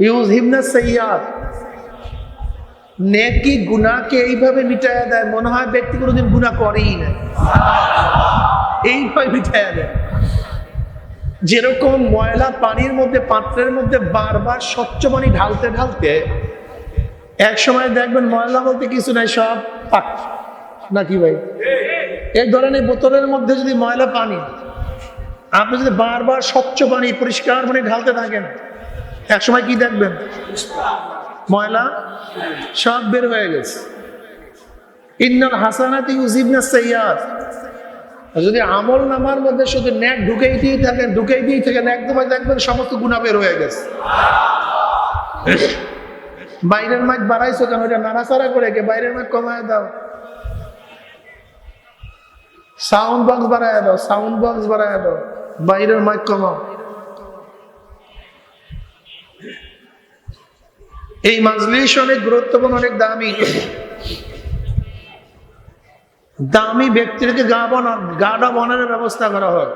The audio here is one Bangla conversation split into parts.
ইউযহিবনা সাইয়্যাত, নেকি গুনাহকে এইভাবে মিটায়া দেয়, মনে হয় ব্যক্তি কোনোদিন গুনাহ করেই না, এইভাবে মিটায়া দেয়। যেরকম ময়লা পানির মধ্যে, পাত্রের মধ্যে বারবার স্বচ্ছ পানি ঢালতে ঢালতে এক সময় দেখবেন ময়লা বলতে কিছু নাই, সব পাক, নাকি ভাই? এই ধরনের বোতলের মধ্যে যদি ময়লা পানি, আপনি যদি বারবার স্বচ্ছ পানি, পরিষ্কার পানি ঢালতে থাকেন, এক সময় কি দেখবেন? ময়লা সব বের হয়ে গেছে। ইন্নাল হাসানাতি ইউযহিবনা সাইয়্যাত। যদি আমল নামার মধ্যে শুধু নেক ঢুকেই দিয়ে থাকেন, একদম দেখবেন সমস্ত গুনাহ বের হয়ে গেছে। বাইরের মাইক বাড়াইছো কেন? এটা নাড়াচাড়া করে কে? বাইরের মাইক কমায় দাও, সাউন্ড বক্স বাড়ায় দাও, সাউন্ড বক্স বাড়ায় দাও, বাইরের মাইক কমাও। এই মাজলিস অনেক গুরুত্বপূর্ণ, অনেক দামি। দামি ব্যক্তিকে গাড়া বানানোর ব্যবস্থা করা হয়।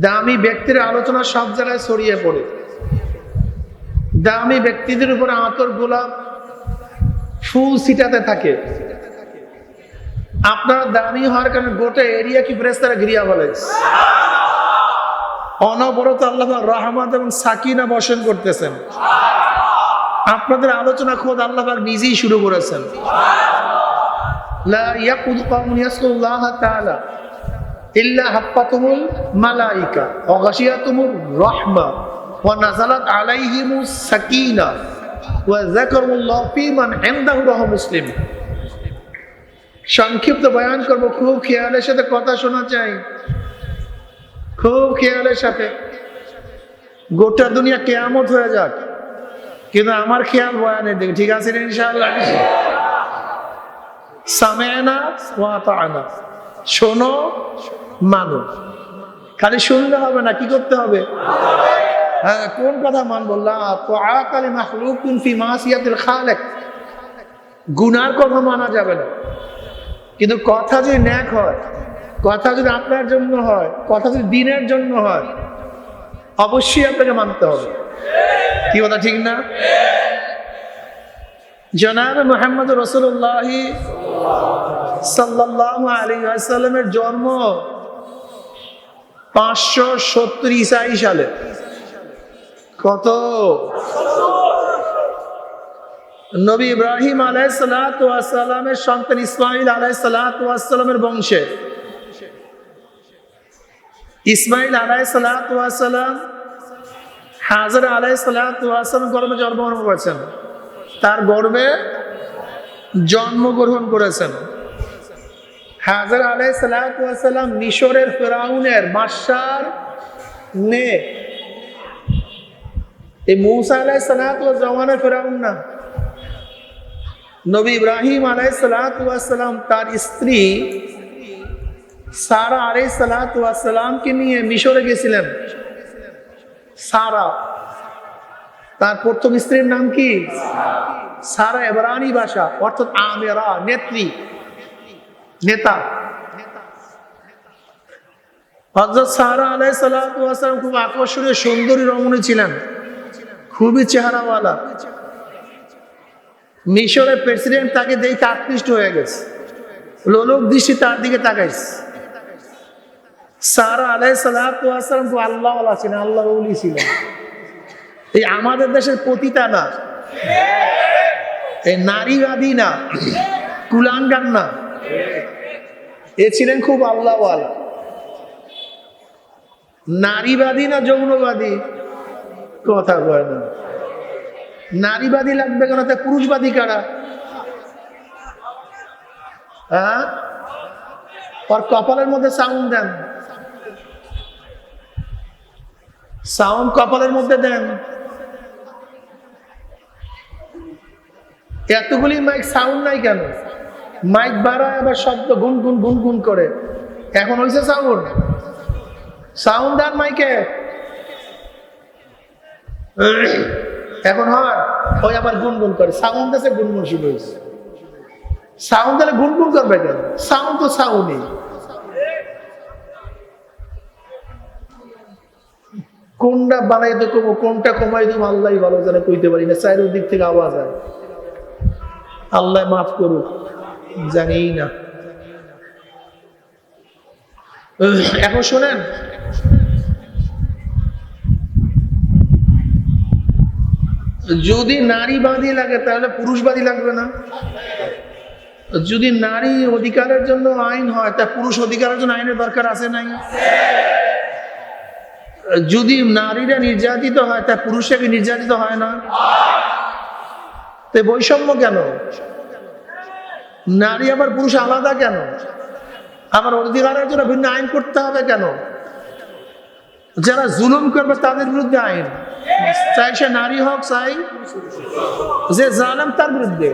দামি ব্যক্তির আলোচনা সব জায়গায় ছড়িয়ে পড়ে। দামি ব্যক্তিদের উপরে আতর, গোলাপ, ফুল ছিটাতে থাকে। আপনারা দামি হওয়ার কারণে গোটা এরিয়া কি ফেরেশতারা ঘিরিয়া বলে, অনবরত আল্লাহ রহমত এবং সাকিনা বর্ষণ করতেছেন। আপনাদের আলোচনা খোদ আল্লাহ পাক নিজেই শুরু করেছেন। লা ইয়াকুদু কওমুন ইয়াসকুরুল্লাহ তাআলা ইল্লা হাফাতুহুল মালাইকা ওয়া গাশিয়াতুমুর রাহমা ওয়া নাযালাত আলাইহিমুস সাকিনা ওয়া যাকারুল্লাহ ফী মান ইনদাহু রাহ মুসলিম। সংক্ষিপ্ত বয়ান করব, খুব খেয়ালের সাথে কথা শোনা চাই, খুব খেয়ালের সাথে। গোটা দুনিয়া কিয়ামত হয়ে যাক, কিন্তু আমার খেয়াল বয়ানের দিকে, ঠিক আছে ইনশাআল্লাহ? সামি'না ওয়া আতা'না, শোনো মানো। খালি শুনলে হবে না, কি করতে হবে? হ্যাঁ, কোন কথা মানবো? লা তাআতা লি মাখলুকিন ফি মাসিয়াতিল খালিক। গুনার কথা মানা যাবে না, কিন্তু কথা যদি নেক হয়, কথা যদি আপনার জন্য হয়, কথা যদি দ্বীনের জন্য হয়, অবশ্যই আপনাকে মানতে হবে। কি কথা ঠিক না? জনাব মুহাম্মদ রাসূলুল্লাহ সাল্লাল্লাহু আলাইহি ওয়াসাল্লামের জন্ম 570 ঈসাই সালে। কত? নবী ইব্রাহিম আলাইহিস সালাতু ওয়াস সালামের সন্তান ইসমাঈল আলাইহিস সালাতু ওয়াস সালামের বংশে। ইসমাঈল আলাইহিস সালাতু ওয়াস সালাম হাজর আলাইহিস সালাতু ওয়াস সালাম গর্ভে জন্মগ্রহণ করেছেন, তার গর্ভে জন্মগ্রহণ করেছেন। হাজর আলাইহিস সালাতু ওয়াস সালাম মিশরের ফেরাউনের বাদশার মেয়ে। এই মূসা আলাইহিস সালাতু ওয়াস জামানার ফেরাউন না। নবী ইব্রাহিম আলাইহিস সালাতু ওয়াস সালাম তার স্ত্রী সারা আলাইহিস সালাতু ওয়াস সালামকে নিয়ে মিশরে গেছিলেন। সারা, তার প্রথম স্ত্রীর নাম কি? সারা ইব্রানি ভাষা, অর্থাৎ আমেরা, নেত্রী, নেতা। হযরত সারা আলাইহিস সালাতু ওয়াস সালাম খুব আকর্ষণীয় সুন্দরী রমণী ছিলেন, খুবই চেহারাওয়ালা। মিশরের প্রেসিডেন্ট তাকে দেখে আকৃষ্ট হয়ে গেছে, লোলক দৃষ্টি তার দিকে তাকাইছে। সারা আলাইহিস সালাতু ওয়াস সালাম খুব আল্লাহওয়ালা ছিলেন, আল্লাহর ওলি ছিলেন। এই আমাদের দেশের পতিতা না, এই নারীবাদী না, কুলাঙ্গার না, এ ছিলেন খুব আল্লাহওয়ালা। নারীবাদী না যৌনবাদী? কথা কয় না। নারীবাদী লাগবে কেন? তা পুরুষবাদী কারা? হ্যাঁ, ওর কপালের মধ্যে সাউন্ড দেন, সাউন্ড কপালের মধ্যে দেন। এতগুলি মাইক, সাউন্ড নাই কেন? মাইক বাড়ায় আবার শব্দ গুনগুন গুনগুন করে। এখন হয়েছে সাউন্ড, সাউন্ড দেন মাইকে। এখন হয় ওই আবার গুনগুন করে, সাউন্ড আছে, গুনগুন শুরু হয়েছে। সাউন্ড দিলে গুনগুন করবে কেন? সাউন্ড তো সাউন্ডই। কোনটা বানাইতে কমো কোনটা কমাই দেবো আল্লাহ ভালো জানে, কইতে পারি না। চারির দিক থেকে আওয়াজ হয়, আল্লাহ মাফ করুক, জানি না। এখন শোনেন, যদি নারীবাদী লাগে তাহলে পুরুষবাদী লাগবে না? যদি নারী অধিকারের জন্য আইন হয় তা পুরুষ অধিকারের জন্য আইনের দরকার আছে নাই? যদি নারীরা নির্যাতিত হয় তা পুরুষরা কি নির্যাতিত হয় না? তো বৈষম্য কেন? নারী আবার পুরুষ আলাদা কেন? আবার অধিকারের জন্য ভিন্ন আইন করতে হবে কেন? যারা জুলুম করবে তাদের বিরুদ্ধে আইন, চাই সে নারী হোক চাই যে জালেম তার বিরুদ্ধে।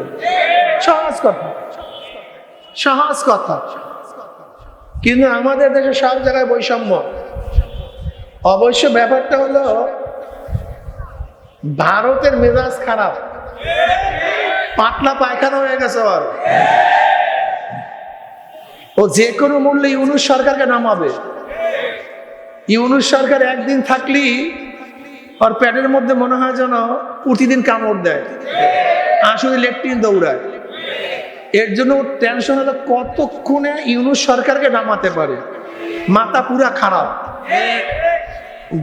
সহজ কথা, সহজ কথা। কিন্তু আমাদের দেশে সব জায়গায় বৈষম্য। অবশ্য ব্যাপারটা হলো ভারতের মেজাজ খারাপ, পাতলা পায়খানা হয়ে গেছে। আর ও যে কোনো মূল্যে ইউনূস সরকারকে নামাবে। ইউনূস সরকার একদিন থাকলেই ওর পেটের মধ্যে মনে হয় যেন প্রতিদিন কামড় দেয়, আসলে লেট্রিন দৌড়ায়। এর জন্য টেনশন হলো কতক্ষণে ইউনূস সরকারকে নামাতে পারে। মাথা পুরা খারাপ।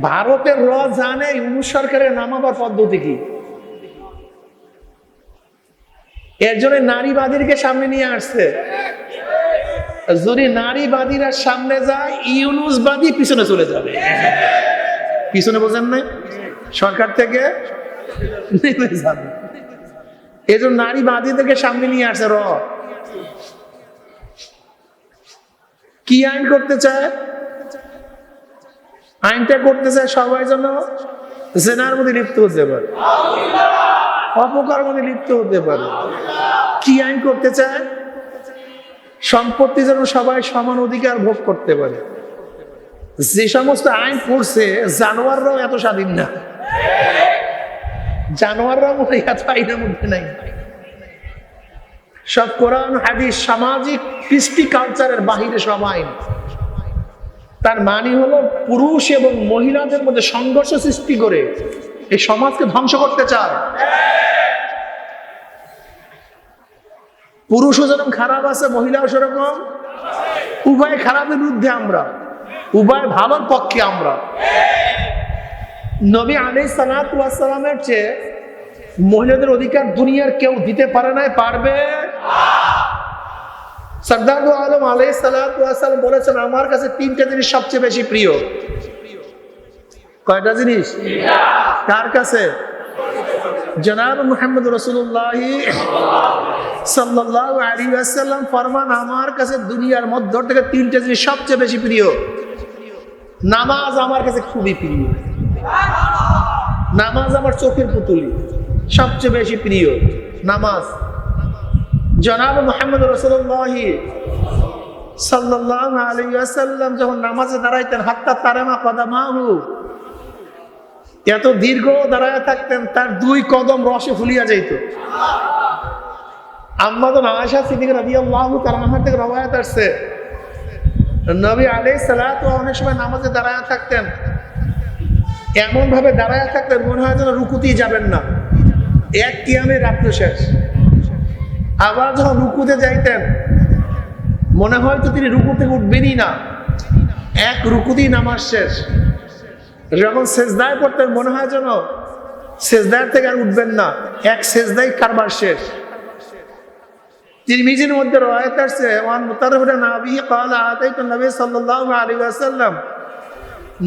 ভারতের জানে ইউনূস সরকারের নামাবার পদ্ধতি কি। এর জন্য নারীবাদীকে সামনে নিয়ে আসছে। যদি নারীবাদীরা সামনে যায়, ইউনূসবাদী পিছনে চলে যাবে। পিছনে বোঝেন নাই, সরকার থেকে নেমে যাবে। এই জন্য নারীবাদীদেরকে সামনে নিয়ে আসছে। কি আইন করতে চায়? আইনটা করতে চায় সবাই যেন জেনার মধ্যে লিপ্ত হতে পারে, অপকার মধ্যে লিপ্ত হতে পারে। কি আইন করতে চায়? সম্পত্তি যেন সবাই সমান অধিকার ভোগ করতে পারে। যে সমস্ত আইন করছে, জানোয়াররাও এত স্বাধীন না। জানোয়াররাও মনে এত আইনের মধ্যে নাই। সব কোরআন হাদিস সামাজিক কৃষ্টি কালচারের বাহিরে সব আইন। তার মানে হলো পুরুষ এবং মহিলাদের মধ্যে সংঘর্ষ সৃষ্টি করে এই সমাজকে ধ্বংস করতে চায়। পুরুষও যেরকম খারাপ আছে, মহিলাও সেরকম। উভয় খারাপের বিরুদ্ধে আমরা, উভয় ভালোর পক্ষে আমরা। নবী আলাইহিস সালাতু ওয়াস সালামের চেয়ে মহিলাদের অধিকার দুনিয়ার কেউ দিতে পারে না, পারবে। সরদার দু আলম আলাইহিস সালাতু ওয়াস সালাম বলেছেন, আমার কাছে তিনটা জিনিস সবচেয়ে বেশি প্রিয়। কয়টা জিনিস? কার কাছে? জনাব মুহাম্মদ রাসূলুল্লাহ সাল্লাল্লাহু আলাইহি ওয়াসাল্লাম ফরমান, আমার কাছে দুনিয়ার মধ্য থেকে তিনটা জিনিস সবচেয়ে বেশি প্রিয়। নামাজ আমার কাছে খুবই প্রিয়। নামাজ আমার চোখের পুতুলি, সবচেয়ে বেশি প্রিয় নামাজ। জনাব মুহাম্মদ রাসূলুল্লাহ সাল্লাল্লাহু আলাইহি ওয়াসাল্লাম যখন নামাজে দাঁড়াইতেন, হাত্তা তারামা কদামাহু, এত দীর্ঘ দাঁড়ায় থাকতেন, তার দুই কদম রসে ফুলিয়া যাইত। আম্মাজান আয়েশা সিদ্দিকা রাদিয়াল্লাহু তাআলা আনহা থেকে রওয়ায়াত আসছে, নবী আলাইহিস সালাতু অনেক সময় নামাজে দাঁড়ায় থাকতেন, এমন ভাবে দাঁড়ায় থাকতেন মনে হয় যেন রুকুতেই যাবেন না। এক কিয়ামে রাত্র শেষ। আবার যখন রুকুতে যাইতেন মনে হয় তো তিনি রুকু থেকে উঠবেনই না, এক রুকুতেই নামাজ শেষ। যখন সেজদায় পড়তেন মনে হয় যেন সেজদার থেকে আর উঠবেন না, এক সেজদাই কারবার শেষ। তিরমিজির মধ্যে রওয়ায়াত আছে, ওয়ান মুতাররিফ নাবি ক্বালা আতাইতু নবী সাল্লাল্লাহু আলাইহি ওয়াসাল্লাম,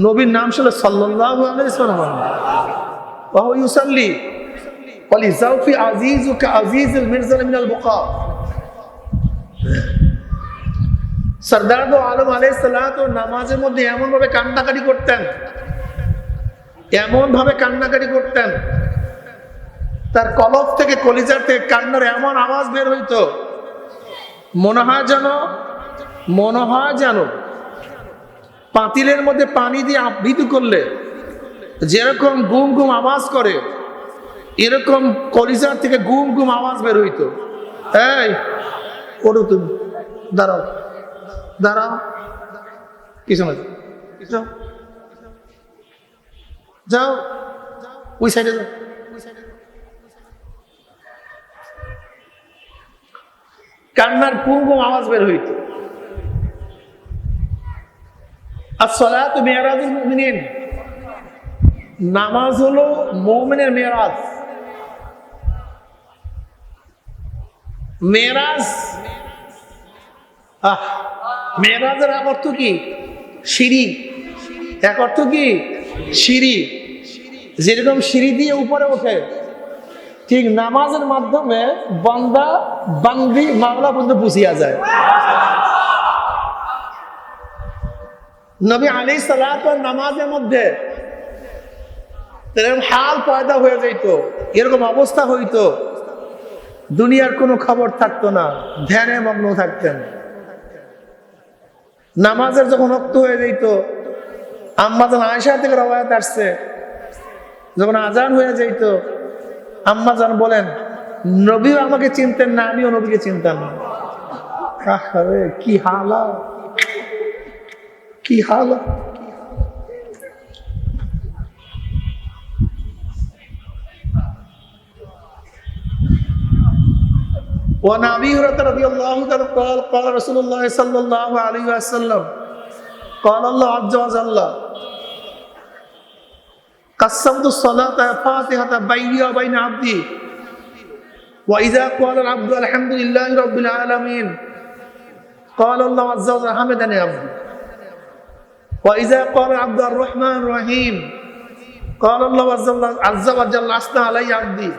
নবীর নাম ছিল সাল্লাল্লাহু আলাইহি ওয়াসাল্লাম, ওয়া হুয়া ইউসাল্লি ওয়ালি যাওফি আজিজুকা আজিজুল মিরজাল মিনাল বুকা। সরদার দো আলম আলাইহিস সালাতু নামাজের মধ্যে এমন ভাবে কান্নাকাটি করতেন, এমন ভাবে কান্নাকাটি করতেন, তার কলব থেকে কলিজার থেকে কান্নার এমন আওয়াজ বের হইতো, মনে হয় যেন পাতিলের মধ্যে পানি দিয়ে আবৃত করলে যেরকম গুম গুম আওয়াজ করে, এরকম কলিজার থেকে গুম গুম আওয়াজ বের হইতো। এই ওঠো, তুমি দাঁড়াও, দাঁড়াও, কিছু না, যাও ওই সাইডে যাও। কান্নার কুমকুম আওয়াজ বের হইত। আসসালাতু মিরাজুল মুমিনিন, নামাজ হলো মুমিনের মেরাজ। মেরাজ, মেরাজের এক অর্থ কি? সিঁড়ি। এক অর্থ কি? সিঁড়ি। যেরকম সিঁড়ি দিয়ে উপরে ওঠে, ঠিক নামাজের মাধ্যমে বান্দা বান্দি মাওলা পর্যন্ত পুষিয়া যায়। নবী আলাইহিস সালাতু নামাজের মধ্যে এরকম হাল পয়দা হয়ে যাইতো, এরকম অবস্থা হইতো, দুনিয়ার কোনো খবর থাকতো না, ধ্যানে মগ্ন থাকতেন। নামাজের যখন ওয়াক্ত হয়ে যেত, আম্মাজান আয়েশা থেকে রওয়ায়াত আসছে, যখন আজান হয়ে যেত, আম্মাজান বলেন নবীও আমাকে চিনতেন না, আমিও নবীকে চিনতাম না। আরে কি হালাত, কি হালাত। وعن أبي هريرة رضي الله عنه قال قال رسول الله صلى الله عليه وسلم قال الله عز وجل قسمت الصلاة فاتحة بيني وبين عبدي وإذا قال العبد الحمد لله رب العالمين قال الله عز وجل حمدني عبدي وإذا قال العبد الرحمن الرحيم قال الله عز وجل أثنى علي عبدي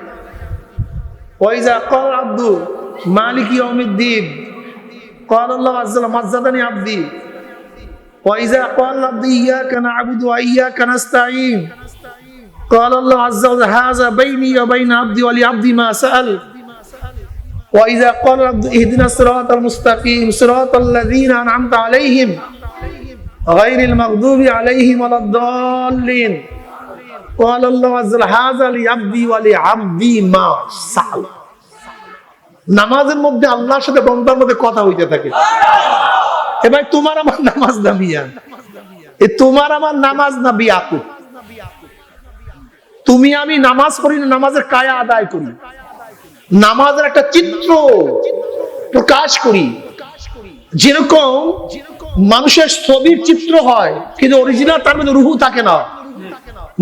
وإذا قال العبد مالك يوم الدين قال الله عز وجل مجدني عبدي وإذا قال العبد إياك نعبد وإياك نستعين قال الله عز وجل هذا بيني وبين عبدي ولعبدي ما سأل وإذا قال العبد اهدنا الصراط المستقيم صراط الذين أنعمت عليهم غير المغضوب عليهم ولا الضالين قال الله عز وجل هذا لعبدي ولعبدي ما سأل। নামাজের মধ্যে আল্লাহর সাথে বান্দার মধ্যে কথা হইতে থাকে। এবার তোমার আমার নামাজ না মিয়া, এ তোমার আমার নামাজ না বিয়াকুব। তুমি আমি নামাজ পড়ি না, নামাজের কায়া আদায় করি, নামাজের একটা চিত্র প্রকাশ করি। যেরকম মানুষের ছবির চিত্র হয় কিন্তু অরিজিনাল তার মধ্যে রুহু থাকে না,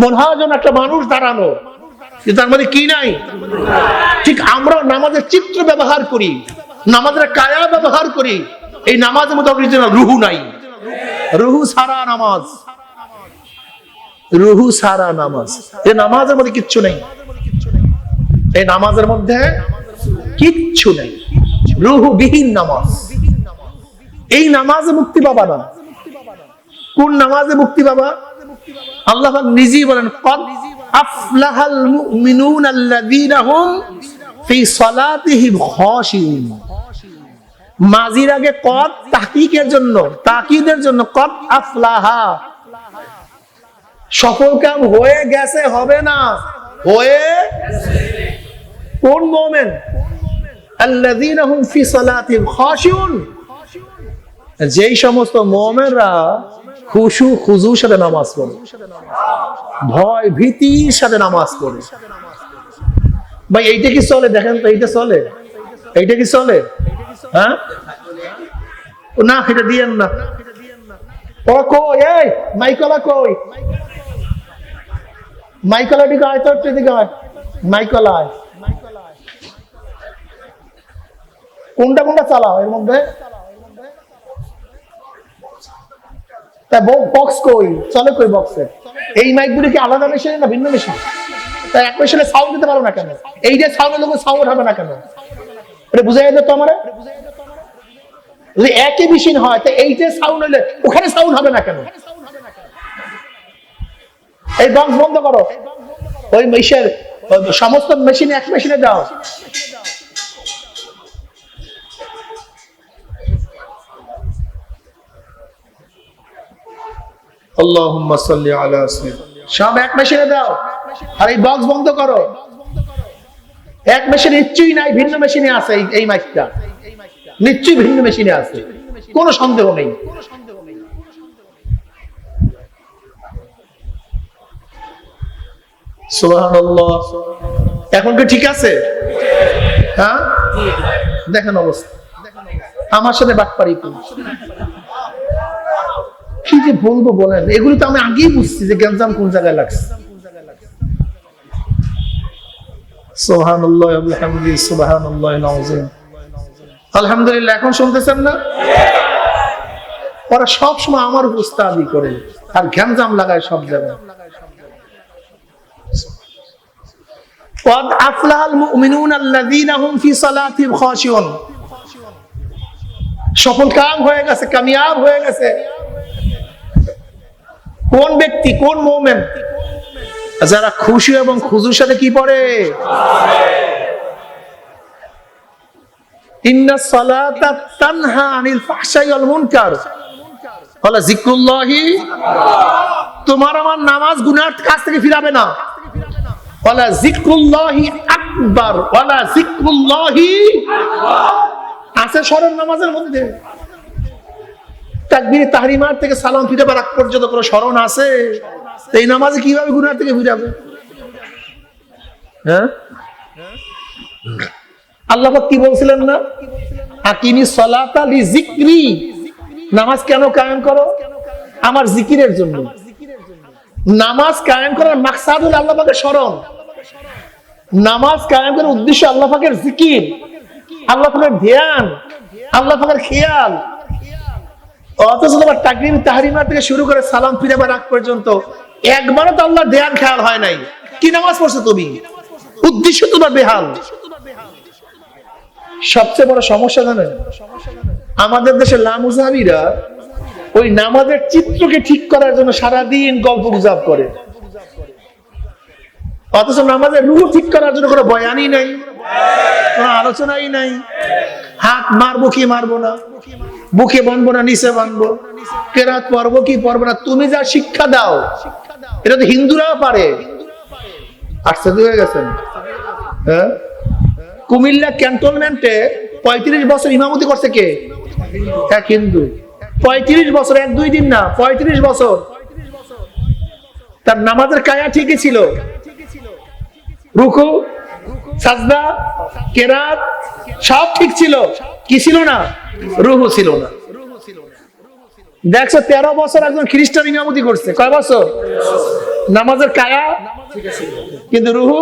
মনে হয় যেন একটা মানুষ দাঁড়ানো কিন্তু তার মধ্যে কি নাই। ঠিক আমরা নামাজের চিত্র ব্যবহার করি, নামাজের কায়া ব্যবহার করি, এই নামাজের মধ্যে অরিজিনাল রুহু নাই। রুহু সারা নামাজ, রুহু সারা নামাজ, এই নামাজের মধ্যে কিচ্ছু নেই, এই নামাজের মধ্যে কিচ্ছু নেই, রুহু বিহীন নামাজ। এই নামাজে মুক্তি পাবা না। কোন নামাজে মুক্তি পাবা? আল্লাহ পাক নিজেই বলেন কদ আফলাহাল মুমিনুন আল্লাযীনা হুম ফি সালাতিহিম খাশিউন। মাজির আগে কদ তাহকিকের জন্য, তাকিদের জন্য, কদ আফলাহা, সফল কাম হয়ে গেছে, হবে না, হয়ে গেছে। কোন মুমিন? আল্লাযীনা হুম ফি সালাতিহিম খাশিউন, যেই সমস্ত মুমিনরা খুশু খুজুর সাথে নামাজ পড়ে, ভয় ভীতির সাথে নামাজ পড়ে। ভাই এইটা কি চলে? দেখেন তো, এইটা চলে? এইটা কি চলে? হ্যাঁ না, এটা দিয়েন না। ও কই, এই মাইকলা কই? মাইকলা দিকে আয়, তোর দিকে আয়, মাইকলা আয়। কোনটা কোনটা চালাও এর মধ্যে? বক্স কই চলে? কই বক্সে? এই মাইকগুলো কি আলাদা মেশিন না ভিন্ন মেশিন? তাই এক মেশিনে সাউন্ড দিতে পারো না কেন? এইটা সাউন্ডের লোক সাউন্ড হবে না কেন? এটা বুঝাই দিত আমারে। যদি একই মেশিন হয় তো এইটা সাউন্ড হইলে ওখানে সাউন্ড হবে না কেন? এই বক্স বন্ধ করো, ওই মেশিনের সমস্ত মেশিন এক মেশিনে দাও। আল্লাহুম্মা সাল্লি আলা সাইয়্যিদিনা, সব এক মেশিনে দাও আর এই বক্স বন্ধ করো। এক মেশিনে নিশ্চয়ই নাই, ভিন্ন মেশিনে আছে। এই মাইকটা নিশ্চয়ই ভিন্ন মেশিনে আছে, কোনো সন্দেহ নেই। সুবহানাল্লাহ। এখন কি ঠিক আছে? হ্যাঁ, দেখেন অবস্থা। আমার সাথে বাটপারি করুন, কি যে বলবো বলেন। এগুলো তো আমি আগেই বুঝছি যে গ্যাঞ্জাম কোন জায়গায় লাগছে। সুবহানাল্লাহ ওয়া বিহামদিহি সুবহানাল্লাহিল আযীম। আলহামদুলিল্লাহ। এখন শুনতেছেন না? ওরা সব সময় আমার উপর উস্তাদি করে আর গ্যাঞ্জাম লাগায় সব জায়গায়। قد أفلح المؤمنون الذين هم في صلاتهم خاشعون। সফল কাম হয়ে গেছে, কামিয়াব হয়ে গেছে। কোন ব্যক্তি, কোন মুমিন যারা খুশি এবং খুজুর সাথে কি পড়ে? ইন্নাস সালাতা তানহা আনিল ফাহশাই ওয়াল মুনকার ওয়ালা যিকরুল্লাহি। তোমার আমার নামাজ গুনার কাছ থেকে ফিরাবে না। ওয়ালা যিকরুল্লাহি আকবার, ওয়ালা যিকরুল্লাহি আছে স্মরণ নামাজের মধ্যে। তাকবীরে তাহরিমার থেকে সালাম ফিরাবার আগ পর্যন্ত কোনো স্মরণ আছে? এই নামাজে কিভাবে গুনাহ থেকে ফিরাবে? হ্যাঁ, আল্লাহ পাক কি বলছিলেন না, আকিমিস সালাতা লিযিকরি। নামাজ কেন কায়েম করো? আমার জিকিরের জন্য। নামাজ কায়েম করার মাকসাদ হলো আল্লাহ পাকের স্মরণ। নামাজ কায়েম করার উদ্দেশ্য আল্লাহ পাকের জিকির, আল্লাহ পাকের ধ্যান, আল্লাহ পাকের খেয়াল। অথচ তোমার তাকবীর তাহরিমা থেকে শুরু করে সালাম ফিরাবার আগ পর্যন্ত একবারও তো আল্লাহর ধ্যান খেয়াল হয় নাই। কি নামাজ পড়ছো তুমি? উদ্দেশ্য তোমার বেহাল। সবচেয়ে বড় সমস্যা জানেন, আমাদের দেশে লামুজাহাবিরা ওই নামাজের চিত্রকে ঠিক করার জন্য সারাদিন গল্প গুজব করে, অথচ নামাজের রূহ ঠিক করার জন্য কোনো বয়ানই নাই, কোনো আলোচনাই নাই। হাত মারবো কি মারবো না, বুকে বানবো না নিচে বানবো, কেরাত পড়বো কি পড়বো না, তুমি যা শিক্ষা দাও এটা তো হিন্দুরাও পারে। আশ্চর্য হয়ে গেছেন। হ্যাঁ, কুমিল্লা ক্যান্টনমেন্টে 35 বছর ইমামতি করছে কে? এক হিন্দু। 35 বছর, 1-2 দিন না, 35 বছর। তার নামাজের কায়া ঠিকই ছিল, রুকু সাজদা কেরাত সব ঠিক ছিল। কি ছিল না? রুহু ছিল না। দেখছো 13 বছর একজন খ্রিস্টান ইমামতি করছে। কয় বছর? নামাজের কায়া কিন্তু রুহু।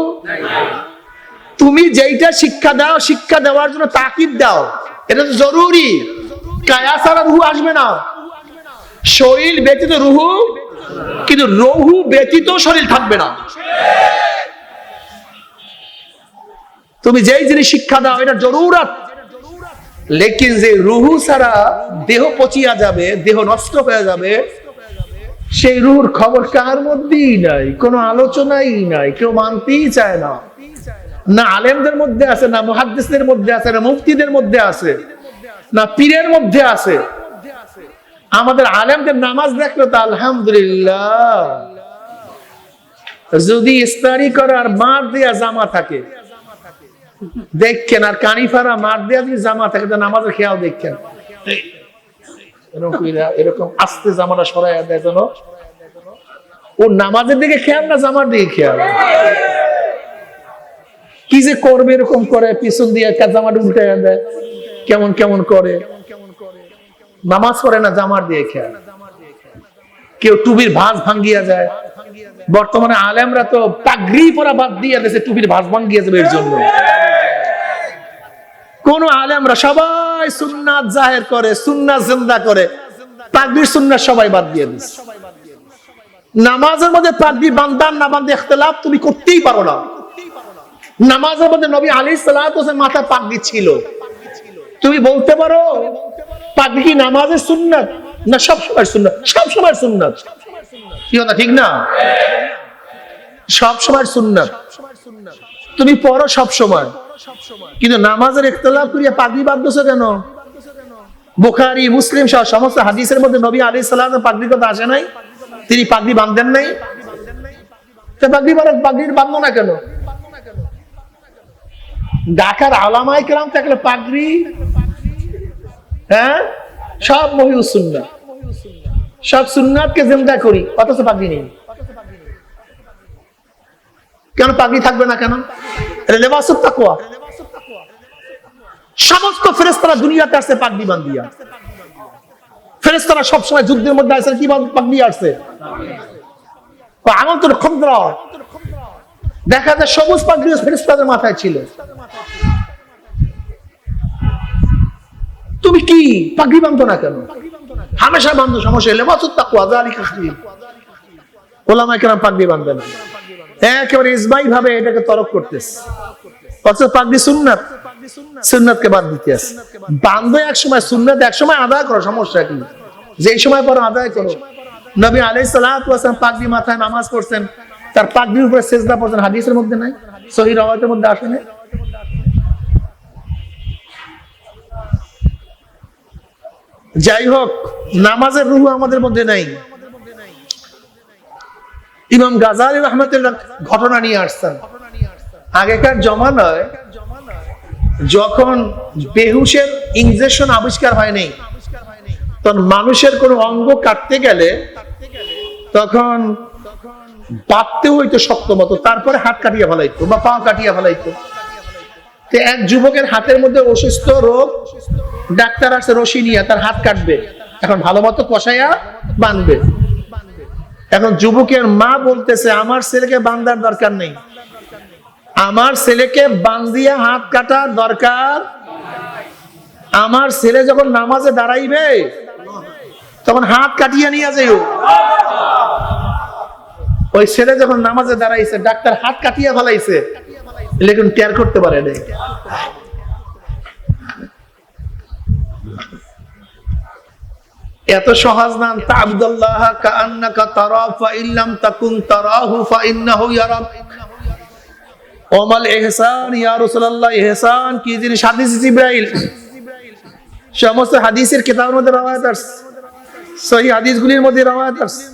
তুমি যেইটা শিক্ষা দাও, শিক্ষা দেওয়ার জন্য তাকিদ দাও, এটা তো জরুরি। কায়া ছাড়া রুহু আসবে না। শরীর ব্যতীত রুহু, কিন্তু রুহু ব্যতীত শরীর থাকবে না। তুমি যেই জিনিস শিক্ষা দাও এটা জরুরত, লেকিন যে রুহু ছাড়া দেহ পচিয়া যাবে, দেহ নষ্ট হয়ে যাবে, সেই রুহুর খবর কার মধ্যেই নাই, কোনো আলোচনাই নাই, কেউ মানতেই চায় না। না আলেমদের মধ্যে আছে, না মুহাদ্দিসদের মধ্যে আছে, না মুফতিদের মধ্যে আছে, না পীরের মধ্যে আছে। আমাদের আলেমদের নামাজ দেখলো তো আলহামদুলিল্লাহ, যদি ইফতারি করার মার দেয়া জামা থাকে দেখেন, আর কানিফারা মার দেয়া যদি জামা থাকে তো নামাজের খেয়াল দেখেন, এরকম আস্তে জামাটা সরাই দেয় যেন ও নামাজের দিকে খেয়াল না জামার দিকে খেয়াল। কি যে করবে, এরকম করে পিছন দিয়ে জামাটা উল্টে দেয়, কেমন কেমন করে। নামাজ পড়ে না, জামার দিয়ে খেয়াল। কেউ টুপির ভাঁজ ভাঙ্গিয়া যায়। বর্তমানে আলেমরা তো পাগড়ি পরা বাদ দিয়ে দিয়েছে টুপির ভাঁজ ভাঙ্গিয়া যাবে এর জন্য। কোন আলেমরা সবাই সুন্নাত জাহের করে, সুন্নাত জিন্দা করে, পাগড়ির সুন্নাত সবাই বাদ দিয়ে দিচ্ছে। নামাজের মধ্যে পাগড়ি বান্ধান না বান্ধে ইখতিলাফ তুমি করতেই পারো না। নামাজের মধ্যে নবী আলাইহিস সালাতু ওয়াস সালাম মাথায় পাগড়ি ছিল, তুমি বলতে পারো পাগড়ি কি নামাজের সুন্নাত না সব সময় সুন্নাত? সব সময় সুন্নাত। কি কথা ঠিক না? সব সময় সুন্নাত তুমি পড়ো সব সময়, কিন্তু নামাজের ইখতিলাফ করিয়া পাগড়ি বাঁধছো কেন? বুখারী মুসলিম সহ সমস্ত হাদিসের মধ্যে নবী আলাইহিস সালাম পাগড়ির কথা আসে নাই, তিনি পাগড়ি বাঁধেন নাই। তো পাগড়ির বাঁধলো না কেন? ঢাকার আলামায়ে কেরাম থাকলে পাগড়ি, হ্যাঁ সব মহিউস সুন্নাত, সব সুন্নাতকে জিন্দা করি, অথচ পাগড়ি নেই। কেন পাগড়ি থাকবে না কেন? লেবাসুত তাকওয়া। সমস্ত ফেরেশতারা দুনিয়াতে আসছে পাগড়ি বাঁধিয়া। ফেরেশতারা সবসময় যুদ্ধের মধ্যে আসছে কি পাগড়ি আসছে? আমল তোর খদ্র দেখা যায় সবুজ পাগড়ি ফেরেশতাদের মাথায় ছিল। তুমি কি পাগড়ি বাঁধো না কেন? হামেশা বাঁধো, সমস্যা। লেবাসুত তাকওয়া যালিকা খায়র। ওলামায়ে কেরাম পাগড়ি বাঁধবে না, একেবারে ইজমাই ভাবে এটাকে তরক করতেছে। অথচ পাগড়ি সুন্নাত, সুন্নাতকে বাদ দিতে আছে। বাঁধবে এক সময়, সুন্নাত এক সময় আদায় করো, সমস্যা কি? যেই সময় পর আদায় করো। নবী আলাইহিস সালাতু ওয়াস সালাম পাগড়ি মাথায় নামাজ পড়ছেন, তার পাগড়ির উপরে সিজদা পড়ছেন, হাদিসের মধ্যে নাই, সহিহ রাওয়ায়াতের মধ্যে আসে না। যাই হোক, নামাজের রূহ আমাদের মধ্যে নাই। ইমাম গাজালি রাহমাতুল্লাহ ঘটনা নিয়ে আসছেন। আগেকার জমানায় যখন বেহুশের ইনজেকশন আবিষ্কার হয়নি, তখন মানুষের কোন অঙ্গ কাটতে গেলে তখন বাঁধতে হইতো শক্ত মতো, তারপরে হাত কাটিয়ে ফেলাইতো বা পা কাটিয়ে ফেলাইতো। এক যুবকের হাতের মধ্যে অসুস্থ রোগ, ডাক্তার আসছে রশি নিয়ে তার হাত কাটবে, এখন ভালো মতো কষাইয়া বাঁধবে। এখন যুবকের মা বলতেছে আমার ছেলেকে বান্ধার দরকার নেই, আমার ছেলেকে বান্ধিয়া হাত কাটার দরকার। আমার ছেলে যখন নামাজে দাঁড়াইবে তখন হাত কাটিয়ে নিয়ে যাইও। ওই ছেলে যখন নামাজে দাঁড়াইছে, ডাক্তার হাত কাটিয়ে ফেলাইছে, লেকিন টের করতে পারে নাই। এত সহজ নাম তা'বুদাল্লাহ কাআন্নাকা তারা ফাইল্লাম তাকুন তারাহু ফাইন্নাহু ইয়ারাক। ওমাল ইহসান ইয়া রাসূলুল্লাহ, ইহসান কি জিনিস? হাদিস জিবরাইল, সমস্ত হাদিসের কিতাবের মধ্যে রওয়ায়াত আছে, সহিহ হাদিসগুলির মধ্যে রওয়ায়াত আছে।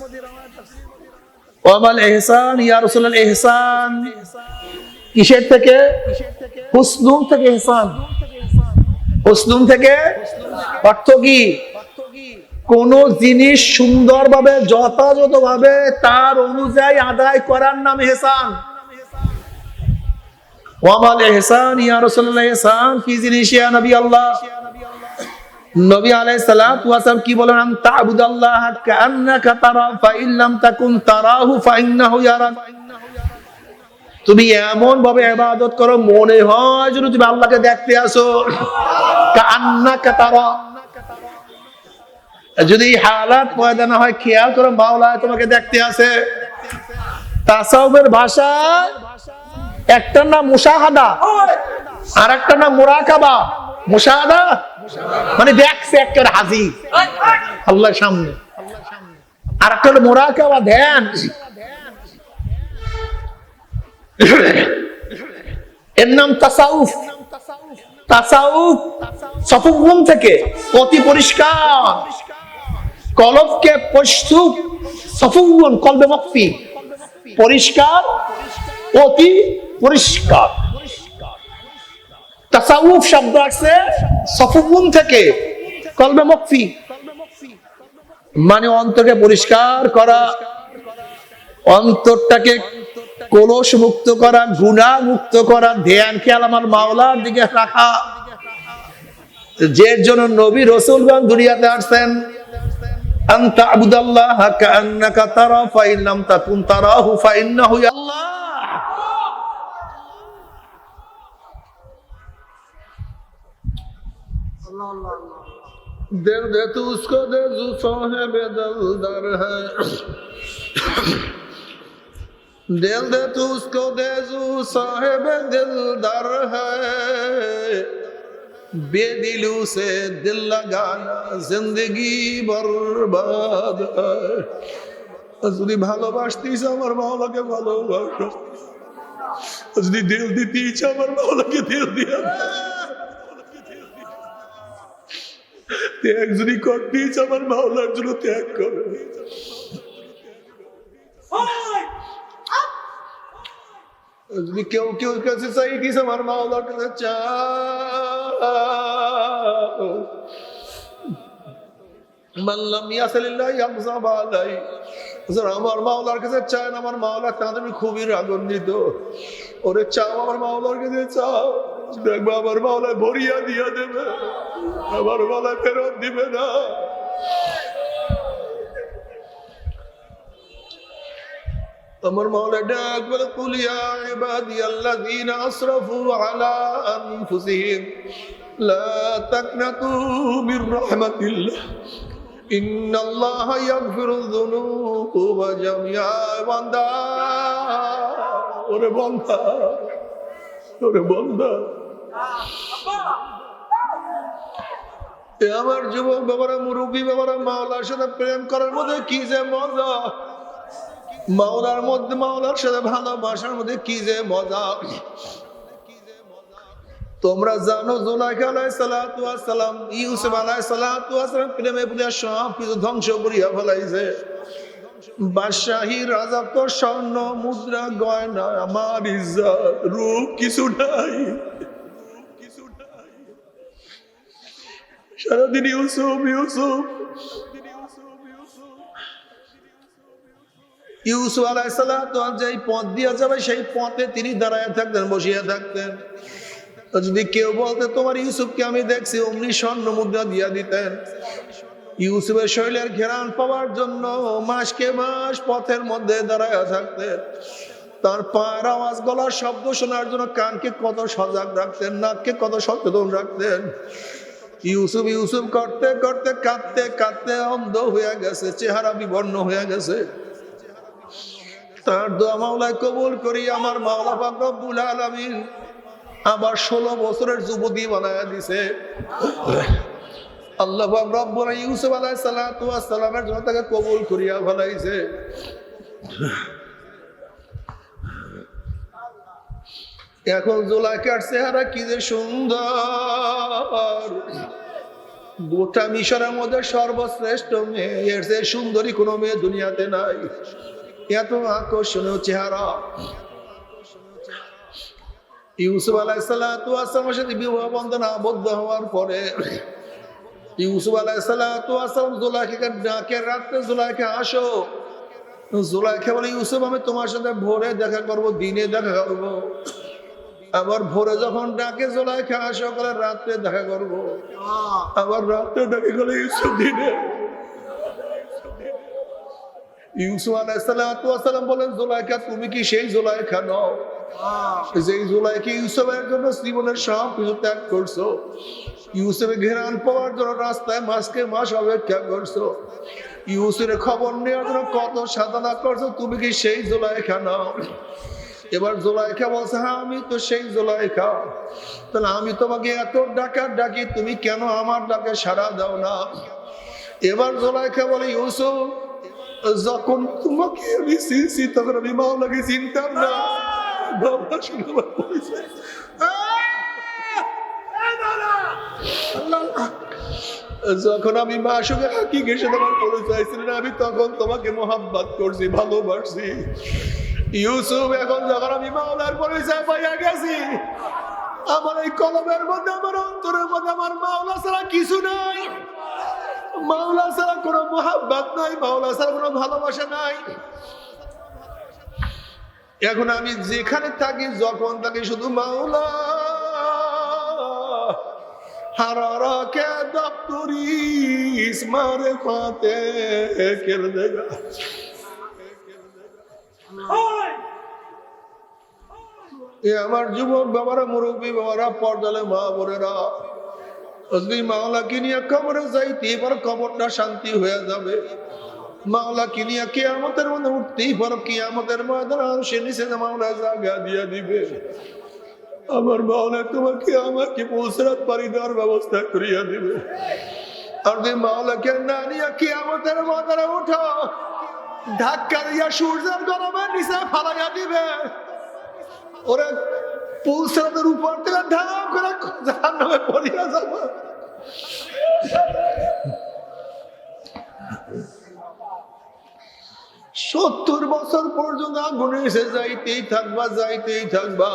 ওমাল ইহসান ইয়া রাসূলুল্লাহ, ইহসান কিসের থেকে? হুসনুন থেকে ইহসান। হুসনুন থেকে অর্থ কি? কোন জিনিস সুন্দরভাবে যথাযথভাবে তার অনুযায়ী আদায় করার নাম ইহসান। ওয়ামাল ইহসান ইয়া রাসূলুল্লাহ, ইহসান কি জিনিস ইয়া নবী আল্লাহ? নবী আলাইহিস সালাতু ওয়াস সালাম কি বলেন? আন তা'বুদাল্লাহ কাআন্নাকা তারা ফাইল্লাম তাকুন তারাহু ফাইন্নাহু ইয়ারাক। তুমি এমন ভাবে ইবাদত করো মনে হয় যেন তুমি আল্লাহকে দেখতে আসো। কাআন্নাকা তারা, যদি হালাত পয়দা না হয় খেয়াল করো মাওলা তোমাকে দেখতে আসে। তাসাউফের ভাষায় একটার নাম মুশাহাদা আর একটার নাম মুরাকাবা। মুশাহাদা মানে দেখছে একেবারে হাজির আল্লাহর সামনে, আর একটা হলো মুরাকাবা, ধ্যান। এর নাম তাসাউফ। তাসাউফ সফুগুন থেকে অতি পরিষ্কার, কলবকে পরিশুদ্ধ, সফুগুন কলবে মকফি, পরিষ্কার, অতি পরিষ্কার। তাসাউফ শব্দ আসছে সফুগুন থেকে, কলবে মকফি মানে অন্তরকে পরিষ্কার করা, অন্তরটাকে কলস মুক্ত করা, গুনাহ মুক্ত করা, ধ্যান খেয়াল আমার মাওলার দিকে রাখা। যে জন্য নবী রাসূলগণ দুনিয়াতে আসছেন। আন তা'বুদাল্লাহ কাআন্নাকা তারা ফাইল্লাম তাকুন তারাহু ফাইন্নাহু আল্লাহ। दिल दे तू उसको दे जो साहिब दिलदार है, दिल दे तू उसको दे जो साहिब दिलदार है, बेदिलू से दिल लगाना जिंदगी बर्बाद है। যদি ভালোবাসতিস আমার মাওলাকে ভালোবাসো, যদি দিল দিতিস আমার মাওলাকে দিল দিয়া, ত্যাগ যদি করতিস আমার মাওলার জন্য ত্যাগ করো। যদি কেউ কেউ কাছে চাইতিস আমার মাওলার কাছে চাও। মান লাম ইয়াসিলিল্লাহ ইয়াগযাব আলাই, আমার মাওলার কাছে চান, আমার মাওলা তাদের খুবই রাগান্বিত। ওরে চাও, আমার মাওলার কাছে চাও, দেখবো আমার মাওলা ভরিয়া দিয়া দেবে, আমার মাওলা ফেরত দিবে না। আমার মাওলা ডাক বলে, কুল ইয়া ইবাদিয়াল্লাযীনা আসরাফু আলা আনফুসিহিম লা তাকনাতু মির রাহমাতিল্লাহ ইন্নাল্লাহা ইয়াগফিরুয যুনুবা জামিআ। বান্দা, ওরে বান্দা, ওরে বান্দা, আমার যুবক বাবারা, মুরব্বী বাবারা, মাওলার সাথে প্রেম করার মধ্যে কি যে মজা, মাওলার মধ্যে মাওলার সাথে ভালোবাসার মধ্যে কি যে মজা। তোমরা জানো জুলাইখা আলাইহিস সালাতু ওয়াস সালাম ইউসুফ আলাইহিস সালাতু ওয়াস সালাম প্রেমে পড়িয়া সব কিছু ধ্বংস করিয়া ফেলাইছে। বাদশাহী রাজা তো স্বর্ণ মুদ্রা গয়না, আমার ইজ্জত রূপ কিছু নাই, সারাদিন ইউসুফ ইউসুফ। ইউসুফ আলাইহিস সালাতু ওয়াস যেই পথ দিয়া যাবে সেই পথে তিনি দাঁড়ায় থাকতেন, বসিয়া থাকতেন। যদি কেউ বলতে তোমার ইউসুফকে আমি দেখছি, অমনি স্বর্ণ মুদ্রা দিয়া দিতেন। ইউসুফের শৈলের ঘেরান পাওয়ার জন্য মাসকে মাস পথের মধ্যে দাঁড়ায় থাকতেন। তার পায়ের আওয়াজ, গলার শব্দ শোনার জন্য কানকে কত সজাগ রাখতেন, নাককে কত সচেতন রাখতেন। ইউসুফ ইউসুফ করতে করতে কাঁদতে কাঁদতে অন্ধ হয়ে গেছে, চেহারা বিবর্ণ হয়ে গেছে। তার দোয়া মাওলা কবুল করি। আমার মাওলা পাক রব্বুল আলামিন আবার 16 বছরের যুবতী বানায়া দিছে। আল্লাহ পাক রব্বুল ইউসুফ আলাইহিস সালাতু ওয়াস সালামের জন্য তাকে কবুল করিয়া ফেলাইছে। এখন জুলাইখার চেহারা কি যে সুন্দর, গোটা মিশরের মধ্যে সর্বশ্রেষ্ঠ মেয়ে, এর চেয়ে সুন্দরী কোনো মেয়ে দুনিয়াতে নাই। এত আকর্ষণীয় চেহারা। ইউসুফ আলাইহিস সালাতু ওয়াস সালামের সাথে বিবাহ বন্ধনে আবদ্ধ হওয়ার পরে ইউসুফ আলাইহিস সালাতু ওয়াস সালাম জুলাইখাকে ডাকে, রাতে জুলাইখা আসো। জুলাইখা বলে, ইউসুফ আমি তোমার সাথে ভোরে দেখা করব, দিনে দেখা করব। আবার ভোরে যখন ডাকে জুলাইখা আসো, করে রাতে দেখা করব। আবার রাতে ডাকে গেলে ইউসুফ দিনে। ইউসুফ আলাইহিস সালাতু ওয়াস সালাম বলেন, জুলাইখা তুমি কি সেই জুলাইখা নও যেই জুলাইখা ইউসুফের জন্য জীবনের সব কিছু ত্যাগ করছো, ইউসুফের ঘেরান পাওয়ার জন্য রাস্তায় মাসকে মাস অপেক্ষা করছো, ইউসুফের খবর নেওয়ার জন্য কত সাধনা করছো, তুমি কি সেই জুলাইখা নও? এবার জুলাইখা বলছে, হ্যাঁ আমি তো সেই জুলাইখা। তাহলে আমি তোমাকে এত ডাকি, তুমি কেন আমার ডাকে সাড়া দাও না? এবার জুলাইখা বলে, ইউসুফ যখন তোমাকে আমি চিনছি তখন আমি মাওলাকে চিনতাম না। যখন আমি মাসুকে হাকিকের সাথে আমার পরিচয় ছিল না, আমি তখন তোমাকে মোহাব্বত করছি, ভালোবাসছি। ইউসুফ এখন যখন আমি মাওলার পরিচয় পাইয়া গেছি, আমার এই কলমের মধ্যে, আমার অন্তরের মধ্যে আমার মাওলা ছাড়া কিছু নাই, মাওলা ছাড়া কোনো মোহাব্বত নাই, মাওলা ছাড়া কোনো ভালোবাসা নাই। এখন আমি যেখানে থাকি, যখন থাকি, শুধু মাওলা। হারারাকে দপ্তরি ইসমারে ফাতে কের দেগা। আমার যুবক বাবারা, মুরব্বী বাবারা, পর্দালে মা বোনেরা, মাওলাকে নিয়ে কবরে যাইতে, এবার কবরটা শান্তি হয়ে যাবে। মাওলাকে নিয়ে কিয়ামতের মধ্যে উঠতেই পারো, কিয়ামতের ময়দানে সে নিচে মাওলা জায়গা দিয়ে দিবে। আমার মাওলা তোমাকে আমাকে পুলসিরাত পাড়ি দেওয়ার ব্যবস্থা করিয়া দিবে। আর তুমি মাওলাকে না নিয়ে কিয়ামতের ময়দানে উঠো, ধাক্কা দিয়া সূর্যের গরমে নিচে ফালাইয়া দিবে। ওরা পুলসিরাতের উপর থেকে ধাপ করে জাহান্নামে পড়িয়া যাবে। 70 বছর পর্যন্ত আগুনে এসে যাইতেই থাকবা, যাইতেই থাকবা।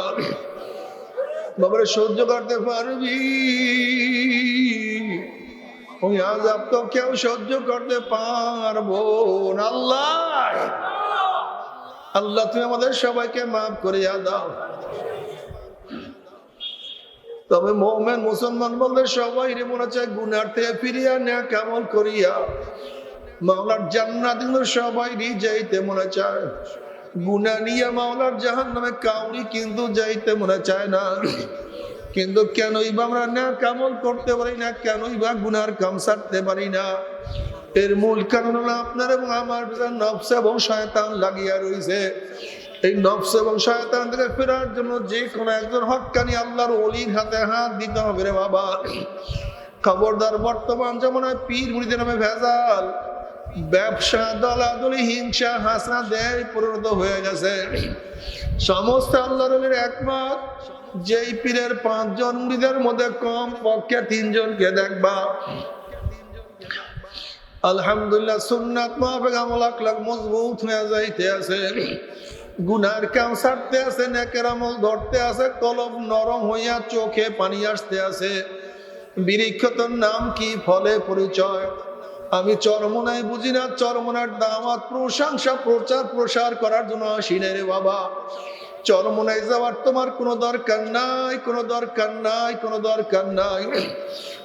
বাবারে সহ্য করতে পারবি? ওই আযাব তো কেউ সহ্য করতে পারবো না। আল্লাহ আল্লাহ তুমি আমাদের সবাইকে মাফ করিয়া দাও। তবে মুমিন মুসলমান বলতে সবাই রে মনে চায় গুনার থেকে ফিরিয়া নেক আমল করিয়া মাওলার জান্নাত সবাই যাইতে মনে চায়। গুনাহ নিয়ে মাওলার জাহান্নামে কাউরি কিন্তু যাইতে মনে চায় না। কিন্তু কেনই বা আমরা নেক আমল করতে পারি না, কেনই বা গুনার কাম ছাড়তে পারি না? এর মূল কারণ হলো আপনার এবং আমার ভিতরে নফস এবং শয়তান লাগিয়া রয়েছে। এই নফস এবং শয়তান থেকে ফেরার জন্য যে কোনো একজন হক্কানি আল্লাহর ওলির হাতে হাত দিতে হবে রে বাবা। খবরদার, বর্তমান জামানায় পীর মুরিদের নামে ভেজাল, ব্যবসা, দলাদলি, হিংসা, হাসাদের পরিণত হয়ে গেছে। সমস্ত আল্লাহর ওলির একমত, যেই পীরের 5 জন মুরিদের মধ্যে কম পক্ষে 3 জনকে দেখবা আলহামদুলিল্লাহ সুন্নাত মাফিক আমল আখলাক মজবুত হয়ে যাইতে আছে, গুনার কাম ছাড়তে আছে, নেকের আমল ধরতে আছে, কলব নরম হইয়া চোখে পানি আসতে আছে। বৃক্ষতর নাম কি, ফলে পরিচয়। আমি চরমনাই বুঝি না, চরমনার দাওয়াত প্রশংসা প্রচার প্রসার করার জন্য আসি না রে বাবা। চরমনাই যাওয়ার তোমার কোনো দরকার নাই, কোনো দরকার নাই, কোনো দরকার নাই।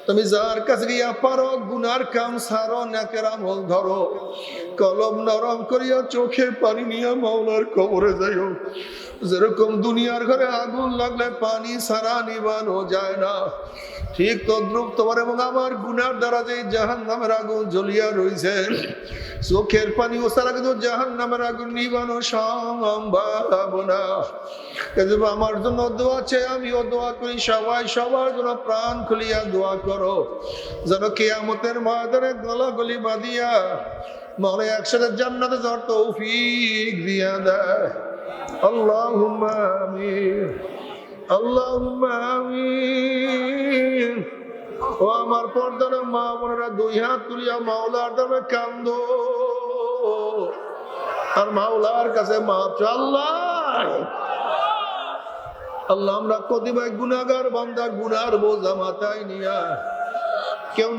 তুমি যার কাছে গিয়া পারো গুনার কাম ছাড়ো, নেকের আমল ধরো, কলম নরম করিয়া চোখে পানি নিয়ে মাওলার কবরে যাইও। যেরকম দুনিয়ার ঘরে আগুন লাগলে পানি ছাড়া নিবানো যায় না, ঠিক তদ্রুপ তোমার এবং আমার গুনার দ্বারা যে জাহান্নামের আগুন জ্বলিয়া রয়েছে, চোখের পানি ও ছাড়া কিন্তু জাহান্নামের আগুন নিবানো সম্ভব না। আমার জন্য দোয়া চাই, আমিও দোয়া করি, সবাই সবার জন্য প্রাণ খুলিয়া দোয়া করো, যেন কিয়ামতের ময়দানে গলাগলি বাঁধিয়া মাওলা একসাথে জান্নাতে যাওয়ার তৌফিক দিয়া দেয়। আল্লাহুম্মা আমিন, আল্লাহুম্মা আমিন। ও আমার পর্দার মা বোনেরা, 2 হাত তুলিয়া মাওলার নামে কান্দো আর মাওলার কাছে মাফ চাও। আল্লাহ আল্লাহ আমরা কতিপয় গুনাহগার বান্দা, গুনার বোঝা মাথায় নিয়া কেউ